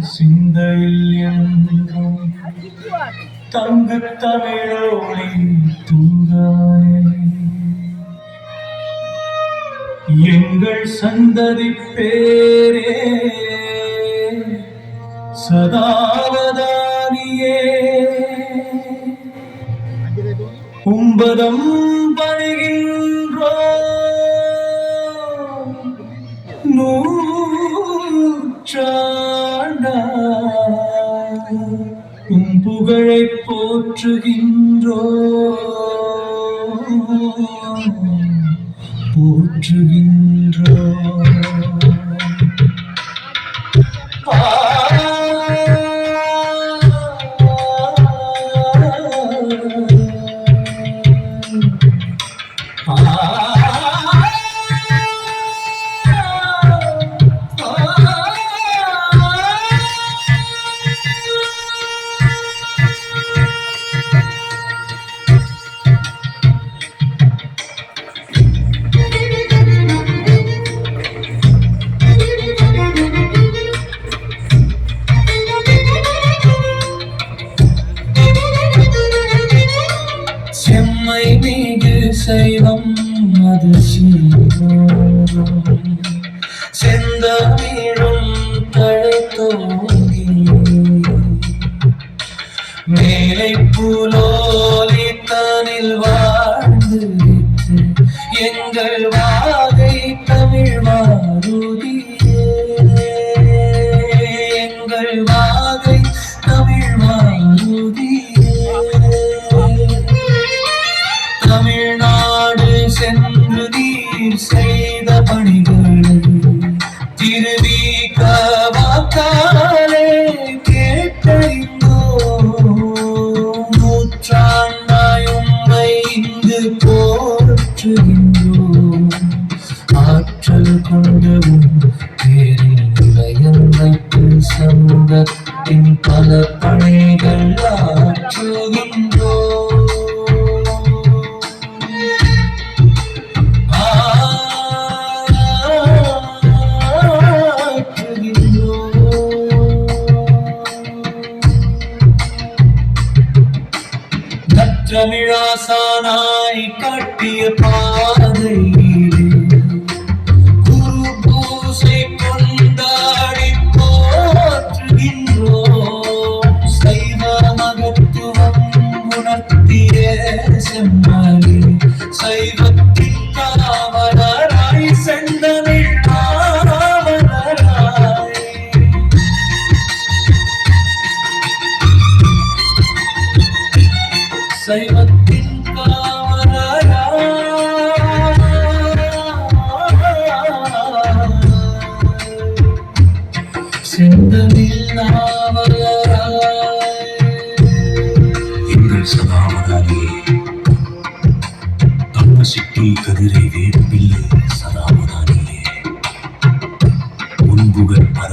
சிந்தையில் என்றும் தங்கத் தமிழோடி தூங்கானே எங்கள் சந்ததி பேரே சதாவதானியே உம்பதம் பணிகின்றோ உம் புகழை போற்றுகின்றோ போற்றுகின்றோ செம்மை மீது சைவம் அது செந்தமிழும் தழைத்தோங்கி மேலை புலோலித்தனில் வாழ்ந்து எங்கள் வாகை தமிழ் மாருதியே எங்கள் வாகை தமிழ் மாருதியே தமிழ்நாடு சென்று நீர் செய்த பணிகளை திருவிக வாக்காலே கேட்டறிந்தோ நூற்றாண்டாய் உம்மை இங்கு போற்றுகின்றோம் ஆற்றல் கொண்டவும் பேரில் இளையம் வைத்து சமூகத்தின் பல பணிகள் ஆற்றுகின்றோம். தமிழாசானாய் காட்டிய பாதையிலே குரு பூசை கொண்டாடி போற்றுகின்றோம் சைவ மகத்துவம் உணர்த்திய செம்மறி சைவத்தின் காவலராய் செந்தமிழ் காவலராய் சைவத்தின் செந்தமிழ் நாவலராய் எங்கள் சதாவதானியே தம்மசிட்டி கதிரை வேப்பில்லை சதாவதானியே உன்புகழ் பர